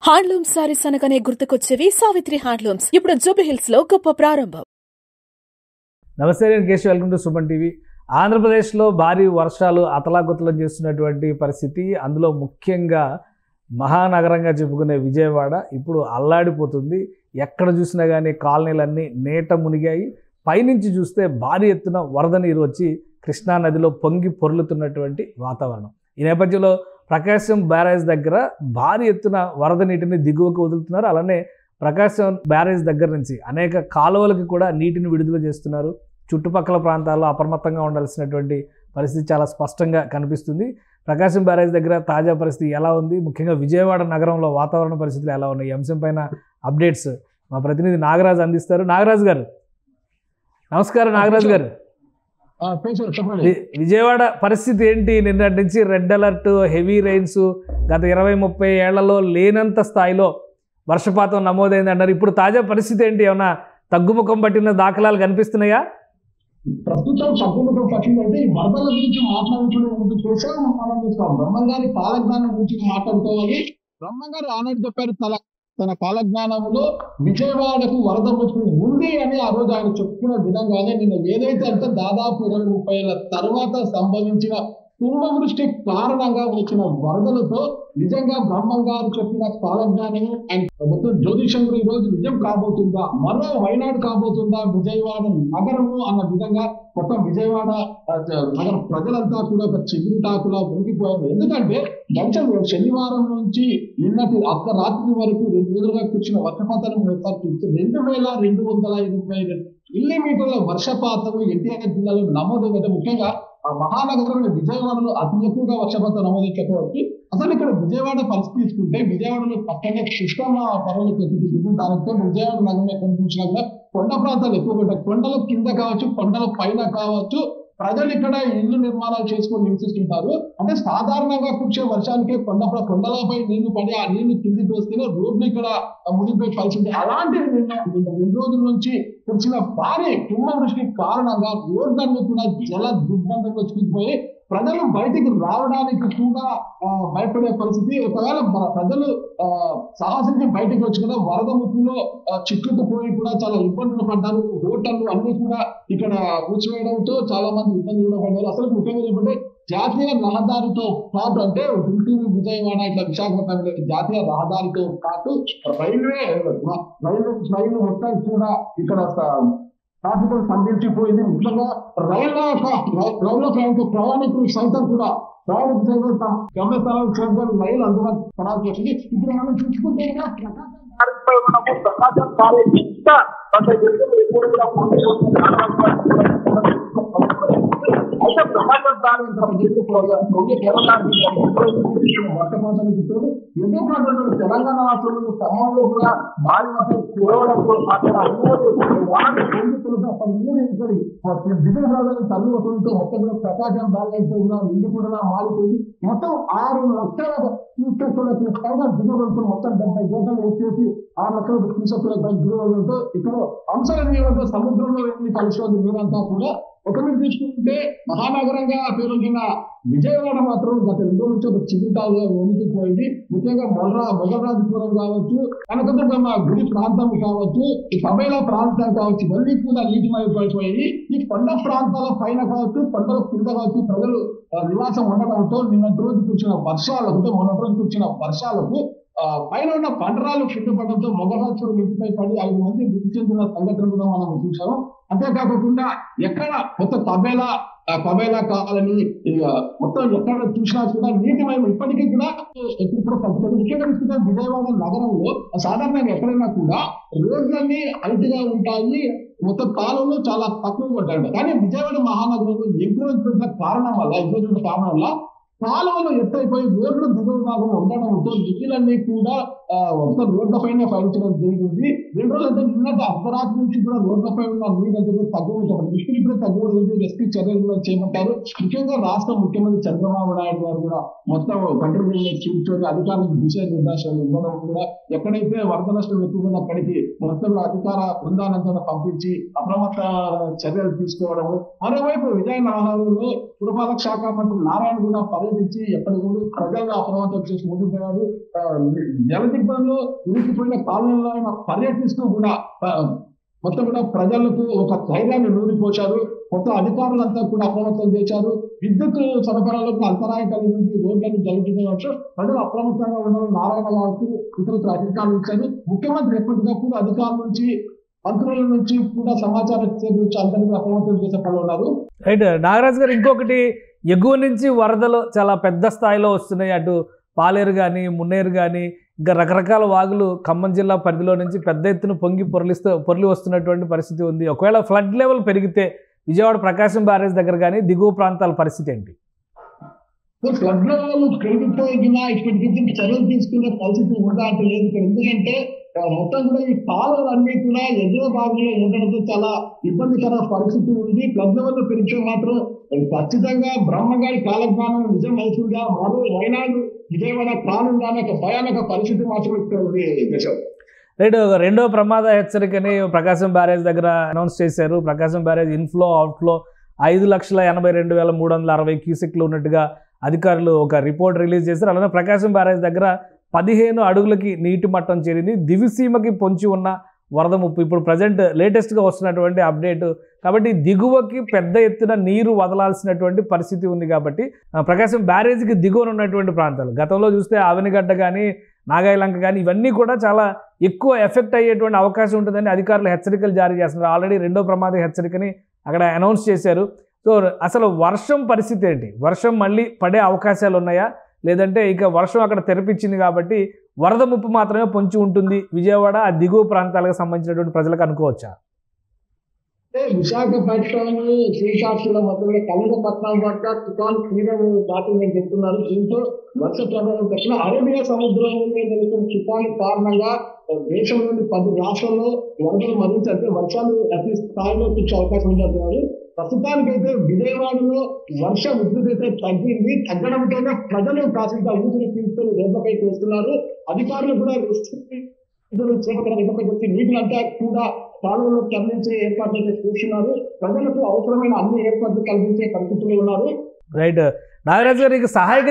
Handloom saris అనగానే గుర్తుకొచ్చేవి Savitri handlooms. ఇప్పుడు జూబ్లీహిల్స్ లో గొప్ప ప్రారంభం. నమస్తే, నేను Keshav. Welcome to Suman TV. ఆంధ్రప్రదేశ్లో భారీ వర్షాలు అతలాకుతలం చేస్తున్నటువంటి పరిస్థితి. అందులో ముఖ్యంగా మహానగరంగా చెప్పుకునే విజయవాడ ఇప్పుడు అల్లాడిపోతుంది. ఎక్కడ చూసినా కానీ కాలనీలన్నీ నీట మునిగాయి. పైనుంచి చూస్తే భారీ ఎత్తున వరద నీరు వచ్చి కృష్ణానదిలో పొంగి పొర్లుతున్నటువంటి వాతావరణం. ఈ నేపథ్యంలో ప్రకాశం బ్యారేజ్ దగ్గర భారీ ఎత్తున వరద నీటిని దిగువకు వదులుతున్నారు. అలానే ప్రకాశం బ్యారేజ్ దగ్గర నుంచి అనేక కాలువలకు కూడా నీటిని విడుదల చేస్తున్నారు. చుట్టుపక్కల ప్రాంతాల్లో అప్రమత్తంగా ఉండాల్సినటువంటి పరిస్థితి చాలా స్పష్టంగా కనిపిస్తుంది. ప్రకాశం బ్యారేజ్ దగ్గర తాజా పరిస్థితి ఎలా ఉంది, ముఖ్యంగా విజయవాడ నగరంలో వాతావరణ పరిస్థితులు ఎలా ఉన్నాయి, ఈ అంశం పైన అప్డేట్స్ మా ప్రతినిధి నాగరాజు అందిస్తారు. నాగరాజు గారు నమస్కారం. నాగరాజు గారు, విజయవాడ పరిస్థితి ఏంటి? నిన్నటి నుంచి రెడ్ అలర్ట్, హెవీ రైన్స్, గత 20-30 ఏళ్లలో లేనంత స్థాయిలో వర్షపాతం నమోదైంది అన్నారు. ఇప్పుడు తాజా పరిస్థితి ఏంటి? ఏమన్నా తగ్గుముఖం పట్టిన దాఖలాలు కనిపిస్తున్నాయా? ప్రస్తుతం తగ్గుముఖం పట్టిందంటే ఈ వరదల గురించి మాట్లాడుకునే చేసాం. మనం బ్రహ్మంగారి కాలజ్ఞానం గురించి మాట్లాడుకోవాలి. బ్రహ్మంగారు ఆనాడు చెప్పారు తన కాలజ్ఞానంలో విజయవాడకు వరద వచ్చి ఉంది అని ఆ రోజు ఆయన చెప్పుకున్న విధంగానే నిన్న ఏదైతే అంటే దాదాపు 20-30 ఏళ్ల తర్వాత సంభవించిన కుంభవృష్టి కారణంగా వచ్చిన వరదలతో నిజంగా బ్రహ్మంగారు చెప్పిన కాలజ్ఞానము అండ్ మొత్తం జ్యోతిషంలో ఈ రోజు నిజం కాబోతుందా, మరో వైనాడు కాబోతుందా విజయవాడ నగరము అన్న విధంగా మొత్తం విజయవాడ నగర ప్రజలంతా కూడా ఒక చిగురుటాకులా ఉనికిపోయారు. ఎందుకంటే గంటలు శనివారం నుంచి నిన్నటి అర్ధరాత్రి వరకు 2 రోజులుగా కూర్చున్న వర్షపాతం 2225 మిల్లీమీటర్ల వర్షపాతం ఎన్టీఆర్ జిల్లాలో నమోదైందంటే ముఖ్యంగా ఆ మహానగరంలో విజయవాడలో అతి ఎక్కువగా వర్షపాతం నమోదించకపోవచ్చు. అసలు ఇక్కడ విజయవాడ పరిస్థితి తీసుకుంటే విజయవాడలో పక్కనే కృష్ణమ్మ పర్వతం ఎక్కుతుంది. దానితో విజయవాడ నగరం కనిపించినా కూడా కొండ ప్రాంతాలు ఎక్కువ ఉంటాయి. కొండల కింద కావచ్చు, కొండల పైన కావచ్చు, ప్రజలు ఇక్కడ ఇల్లు నిర్మాణాలు చేసుకొని నివసిస్తుంటారు. అంటే సాధారణంగా కురిసే వర్షానికే కొండలపై నీళ్లు పడి ఆ నీళ్లు కిందికి వస్తేనే రోడ్లు ఇక్కడ మునిగిపోయి కలిసింది. అలాంటివి నిన్న 2 రోజుల నుంచి కురిసిన భారీ కుంభవృష్టి కారణంగా రోడ్లన్నీ కూడా జల దిగ్బంధంలో చిక్కిపోయి ప్రజలు బయటికి రావడానికి కూడా భయపడే పరిస్థితి. ఒకవేళ ప్రజలు సాహసించి బయటకు వచ్చి కూడా వరద ముప్పులో చిక్కుకుపోయి కూడా చాలా ఇబ్బందులు పడ్డారు. హోటళ్లు అన్ని కూడా ఇక్కడ కూర్చోవడంతో చాలా మంది ఇబ్బందులు కూడా పడ్డారు. అసలు ముఖ్యంగా చెప్పంటే జాతీయ రహదారితో పాటు అంటే గుంటూరు, విజయవాడ, ఇట్లా విశాఖపట్నం జాతీయ రహదారితో పాటు రైలు మొత్తం కూడా ఇక్కడ ట్రాఫిక్ స్తంభించిపోయింది. ముఖ్యంగా రైళ్ల ప్రయాణికులు సైతం కూడా గమ్యస్థానాలకు చేరుకొని రైలు అందుబాటు పడాల్సి వచ్చింది. ఇప్పుడు మనం చూసుకుంటే తెలంగాణ రాష్ట్రంలో ఖమ్మంలో కూడా భారీ వర్షం కురవడంతో దిగువ ప్రాంతాలు తల్లి వసంతో మొత్తం కూడా ప్రకాశం బ్యాలెన్స్తో కూడా ఇల్లు కూడా మారిపోయింది. మొత్తం 6 లక్షల పైగా దిగువడంతో మొత్తం 70 గంటలు వచ్చేసి 6 లక్షల క్యూసెక్కుల దిగువడంతో ఇక్కడ అంశాల నీళ్ళతో సముద్రంలో వెళ్ళి కలిసి నీరంతా కూడా ఒక మీరు తీసుకుంటే మహానగరంగా పేరొందిన విజయవాడ మాత్రం గత 2 రోజుల నుంచి ఒక చిగురుటాలుగా వణికిపోయింది. ముఖ్యంగా మొగరాజపురం కావచ్చు, కనకదుర్గమ్మ గుడి ప్రాంతం కావచ్చు, ఈ సభైల ప్రాంతం కావచ్చు, ఇవన్నీ కూడా నీటిమయపడిపోయి ఈ కొండ ప్రాంతాల పైన కావచ్చు, కొండల కింద కావచ్చు ప్రజలు నివాసం ఉండడంతో నిన్నటి రోజు కూర్చున్న వర్షాలకు మొన్నటి రోజు కూర్చున్న వర్షాలకు పైన ఉన్న పంటరాలు కిందపడడంతో మొగరాజపురం ఇంటిపై పడి 5 మంది మృతి చెందిన సంఘటన కూడా మనం చూసాము. అంతేకాకుండా ఎక్కడ మొత్తం కబేలా కావాలని మొత్తం ఎక్కడ చూసినా కూడా నీటిమయం ఇప్పటికీ కూడా ఇప్పుడు ముఖ్యంగా తీసుకుంటే విజయవాడ నగరంలో సాధారణంగా ఎక్కడైనా కూడా రోడ్లన్నీ హైట్గా ఉంటాయి, మొత్తం కాలంలో చాలా తక్కువగా ఉంటాయి. కానీ విజయవాడ మహానగరంలో ఎక్కువ కారణం వల్ల కాలువలు ఎత్తైపోయి రోడ్లు దిగువ భాగం ఉండడంతో నీళ్ళన్నీ కూడా మొత్తం రోడ్ల పైన పడించడం జరిగింది. 2 రోజులు అంటే నిన్నటి అర్ధరాత్రి నుంచి కూడా రోడ్లపై ఉన్న నీళ్ళు తగ్గుతుంది. ఇప్పుడు తగ్గుతుంది రెస్క్యూ చర్యలు కూడా చేపట్టారు. ముఖ్యంగా రాష్ట్ర ముఖ్యమంత్రి చంద్రబాబు నాయుడు గారు కూడా మొత్తం కంట్రోల్ కూర్చొని అధికారులకు దిశానిర్దేశాలు ఇవ్వడం కూడా ఎక్కడైతే వరద నష్టం ఎక్కువ అక్కడికి మొత్తం అధికార బృందాలంతా పంపించి అప్రమత్త చర్యలు తీసుకోవడము. మరోవైపు విజయనగరంలో పురపాలక శాఖ మంత్రి నారాయణ కూడా పర్యటించి ఎప్పటికప్పుడు ప్రజలను అప్రమత్తం చేసి ముందుకు పోయారు. జలది జలదిగ్బంలో ఉరికిపోయిన కాలంలో ఆయన పర్యటిస్తూ కూడా మొత్తం కూడా ప్రజలకు ఒక ధైర్యాన్ని నూరిపోశారు. మొత్తం అధికారులంతా కూడా అప్రమత్తం చేశారు. విద్యుత్ సరఫరాలకు అంతరాయం కలిగింది, రోడ్లను జరుగుతున్న ప్రజలు అప్రమత్తంగా ఉండడం నారాయణ గారికి ఇతరులకు అధికారులు ఇచ్చారు. ముఖ్యమంత్రి ఎప్పటికప్పుడు అధికారుల నుంచి మంత్రుల నుంచి కూడా సమాచారం సేకరించి అందరికీ అప్రమత్తం చేసే పనులు ఉన్నారు. రైట్ నాగరాజు గారు, ఇంకొకటి ఎగువ నుంచి వరదలు చాలా పెద్ద స్థాయిలో వస్తున్నాయి. అటు పాలేరు కానీ, మున్నేరు కానీ, ఇంకా రకరకాల వాగులు ఖమ్మం జిల్లా పరిధిలో నుంచి పెద్ద ఎత్తున పొర్లి వస్తున్నటువంటి పరిస్థితి ఉంది. ఒకవేళ ఫ్లడ్ లెవెల్ పెరిగితే విజయవాడ ప్రకాశం బ్యారేజ్ దగ్గర కానీ దిగువ ప్రాంతాల పరిస్థితి ఏంటి? ఫ్లడ్ లెవెల్ పెరిగిపోయినా ఇప్పటికి చర్యలు తీసుకునే పరిస్థితి ఉందా అంటే లేదు. ఎందుకంటే మొత్తం కూడా ఈ కాలువలన్నీ కూడా ఎగువ భాగంలో ఉండడంతో చాలా ఇబ్బందికర పరిస్థితి ఉంది. ఫ్లడ్ లెవెల్ పెరిగితే మాత్రం ఖచ్చితంగా బ్రహ్మగారి కాలజ్ఞానం నిజం అవుతుందా, మరో వైనాడు విజయవాడ ప్రాణంగానే ఒక భయానక పరిస్థితి మాత్రం ఇక్కడ ఉంది. రైట్, రెండో ప్రమాద హెచ్చరికని ప్రకాశం బ్యారేజ్ దగ్గర అనౌన్స్ చేశారు. ప్రకాశం బ్యారేజ్ ఇన్ఫ్లో అవుట్ఫ్లో 5,82,360 క్యూసెక్లు ఉన్నట్టుగా అధికారులు ఒక రిపోర్ట్ రిలీజ్ చేశారు. అలానే ప్రకాశం బ్యారేజ్ దగ్గర 15 అడుగులకి నీటి మట్టం చేరింది. దివిసీమకి పొంచి ఉన్న వరద ముప్పు ఇప్పుడు ప్రజెంట్ లేటెస్ట్గా వస్తున్నటువంటి అప్డేట్. కాబట్టి దిగువకి పెద్ద ఎత్తున నీరు వదలాల్సినటువంటి పరిస్థితి ఉంది. కాబట్టి ప్రకాశం బ్యారేజ్కి దిగువన ఉన్నటువంటి ప్రాంతాలు గతంలో చూస్తే ఆవనిగడ్డ కానీ, నాగాయలంక కానీ ఇవన్నీ కూడా చాలా ఎక్కువ ఎఫెక్ట్ అయ్యేటువంటి అవకాశం ఉంటుందని అధికారులు హెచ్చరికలు జారీ చేస్తున్నారు. ఆల్రెడీ రెండో ప్రమాద హెచ్చరికని అక్కడ అనౌన్స్ చేశారు. సో అసలు వర్షం పరిస్థితి ఏంటి? వర్షం మళ్ళీ పడే అవకాశాలు ఉన్నాయా, లేదంటే ఇక వర్షం అక్కడ తెరపించింది కాబట్టి వరద ముప్పు మాత్రమే పొంచి ఉంటుంది విజయవాడ ఆ దిగువ ప్రాంతాలకు సంబంధించినటువంటి ప్రజలకు అనుకోవచ్చా? విశాఖపట్నం, శ్రీకాకుళం మధ్య కళింగపట్నం వద్ద తుఫాను తీరం దాటిందని చెప్తున్నారు. దీంతో వర్ష ప్రభావం పట్ల అరేబియా సముద్రంలో నెలకొన్న తుఫాను కారణంగా దేశంలోని 10 రాష్ట్రాల్లో వరదలు మరింత వర్షాలు అతి స్థాయిలో వచ్చే అవకాశం ఉందంటున్నారు. ప్రస్తుతానికైతే విజయవాడలో వర్ష ఉధృతి అయితే తగ్గింది. తగ్గడంతోనే ప్రజలు కాసింత ఊపిరి పీల్చుకొని రోడ్లపైకి వస్తున్నారు. అధికారులు కూడా నీటినంతా కూడా కాలువలో తరలించే ఏర్పాట్లు అయితే చేస్తున్నారు. ప్రజలకు అవసరమైన అన్ని ఏర్పాట్లు కల్పించే పరిస్థితులు ఉన్నారు. రైట్ నాగరాజు గారు, ఇక సహాయక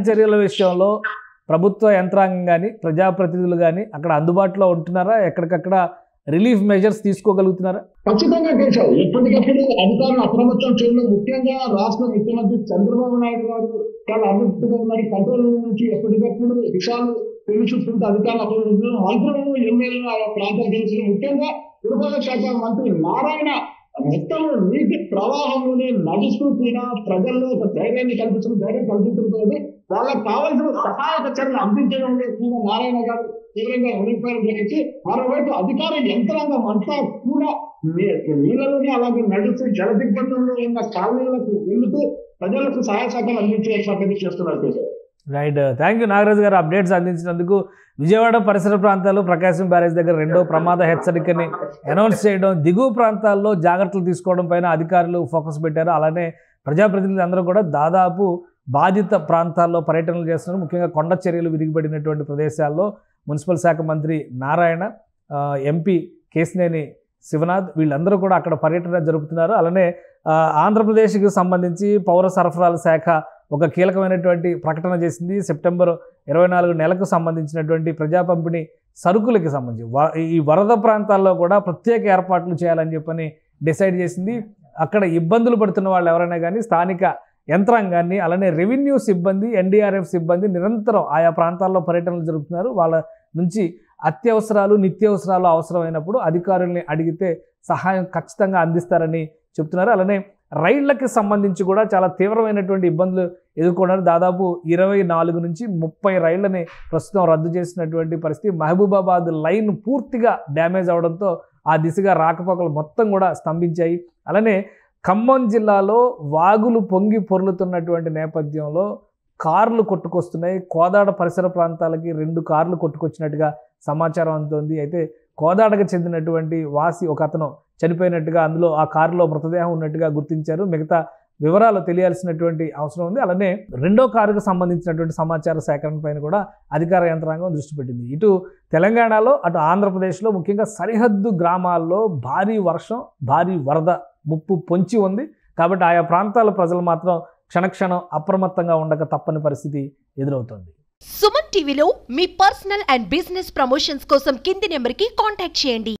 చర్యల విషయంలో ప్రభుత్వ యంత్రాంగం కానీ, ప్రజాప్రతినిధులు కానీ అక్కడ అందుబాటులో ఉంటున్నారా? ఎక్కడికక్కడ రిలీఫ్ మెజర్స్ తీసుకోగలుగుతున్నారా? ఖచ్చితంగా చేశారు. ఎప్పటికప్పుడు అధికారులు అప్రమత్తం చేయడం, ముఖ్యంగా రాష్ట్ర ముఖ్యమంత్రి చంద్రబాబు నాయుడు గారు చాలా అభివృద్ధిగా ఉన్నారు. కంట్రోల్ నుంచి ఎప్పటికప్పుడు విషయాలు తెలుసుకుంటే అధికారులు అప్రమత్తం, మంత్రులు, ఎమ్మెల్యేలు ఆ ప్రాంతం తెలుసు. ముఖ్యంగా పురపాలక శాఖ మంత్రి నారాయణ మొత్తం నీటి ప్రవాహంలోనే నడుస్తూ కూడా ప్రజల్లో ఒక ధైర్యం కల్పించడంతో వాళ్ళకి కావాల్సిన సహాయక చర్యలు అందించడంలో కూడా నారాయణ గారు తీవ్రంగా ఉనికిపోయారని చెప్పేసి, మరోవైపు అధికార యంత్రాంగం అంతా కూడా నీళ్ళలోనే అలాగే నడుస్తూ జల దిగ్బంధంలో ఉన్న కాలనీలకు వెళ్తూ ప్రజలకు సహాయ సహకారాలు అందించే ఏర్పాట్లు చేస్తున్నారు. రైట్, థ్యాంక్ యూ నాగరాజు గారు అప్డేట్స్ అందించినందుకు. విజయవాడ పరిసర ప్రాంతాల్లో ప్రకాశం బ్యారేజ్ దగ్గర రెండో ప్రమాద హెచ్చరికని అనౌన్స్ చేయడం, దిగువ ప్రాంతాల్లో జాగ్రత్తలు తీసుకోవడం పైన అధికారులు ఫోకస్ పెట్టారు. అలానే ప్రజాప్రతినిధులు అందరూ కూడా దాదాపు బాధిత ప్రాంతాల్లో పర్యటనలు చేస్తున్నారు. ముఖ్యంగా కొండ చర్యలు విరిగిపడినటువంటి ప్రదేశాల్లో మున్సిపల్ శాఖ మంత్రి నారాయణ, ఎంపీ కేశినేని శివనాథ్ వీళ్ళందరూ కూడా అక్కడ పర్యటన జరుపుతున్నారు. అలానే ఆంధ్రప్రదేశ్కి సంబంధించి పౌర సరఫరాల శాఖ ఒక కీలకమైనటువంటి ప్రకటన చేసింది. సెప్టెంబర్ 24 నెలకు సంబంధించినటువంటి ప్రజా పంపిణీ సరుకులకి సంబంధించి ఈ వరద ప్రాంతాల్లో కూడా ప్రత్యేక ఏర్పాట్లు చేయాలని చెప్పని డిసైడ్ చేసింది. అక్కడ ఇబ్బందులు పడుతున్న వాళ్ళు ఎవరైనా కానీ స్థానిక యంత్రాంగాన్ని, అలానే రెవెన్యూ సిబ్బంది, ఎన్డీఆర్ఎఫ్ సిబ్బంది నిరంతరం ఆయా ప్రాంతాల్లో పర్యటనలు జరుపుతున్నారు. వాళ్ళ నుంచి అత్యవసరాలు, నిత్యావసరాలు అవసరమైనప్పుడు అధికారుల్ని అడిగితే సహాయం ఖచ్చితంగా అందిస్తారని చెప్తున్నారు. అలానే రైళ్లకి సంబంధించి కూడా చాలా తీవ్రమైనటువంటి ఇబ్బందులు ఎదుర్కొన్నారు. దాదాపు 24 నుంచి 30 రైళ్లని ప్రస్తుతం రద్దు చేసినటువంటి పరిస్థితి. మహబూబాబాద్ లైన్ పూర్తిగా డ్యామేజ్ అవడంతో ఆ దిశగా రాకపోకలు మొత్తం కూడా స్తంభించాయి. అలానే ఖమ్మం జిల్లాలో వాగులు పొంగి పొర్లుతున్నటువంటి నేపథ్యంలో కార్లు కొట్టుకొస్తున్నాయి. కోదాడ పరిసర ప్రాంతాలకి 2 కార్లు కొట్టుకొచ్చినట్టుగా సమాచారం అందుతోంది. అయితే కోదాడకు చెందినటువంటి వాసి ఒక అతను చనిపోయినట్టుగా, అందులో ఆ కారులో మృతదేహం ఉన్నట్టుగా గుర్తించారు. మిగతా వివరాలు తెలియాల్సినటువంటి అవసరం ఉంది. అలానే రెండో కారుకు సంబంధించినటువంటి సమాచార సేకరణ పైన కూడా అధికార యంత్రాంగం దృష్టి పెట్టింది. ఇటు తెలంగాణలో, అటు ఆంధ్రప్రదేశ్లో ముఖ్యంగా సరిహద్దు గ్రామాల్లో భారీ వర్షం, భారీ వరద ముప్పు పొంచి ఉంది. కాబట్టి ఆయా ప్రాంతాల ప్రజలు మాత్రం క్షణక్షణం అప్రమత్తంగా ఉండక తప్పని పరిస్థితి ఎదురవుతోంది. సుమన్ టీవీలో మీ పర్సనల్ అండ్ బిజినెస్ ప్రమోషన్స్ కోసం కింది నెంబర్కి కాంటాక్ట్ చేయండి.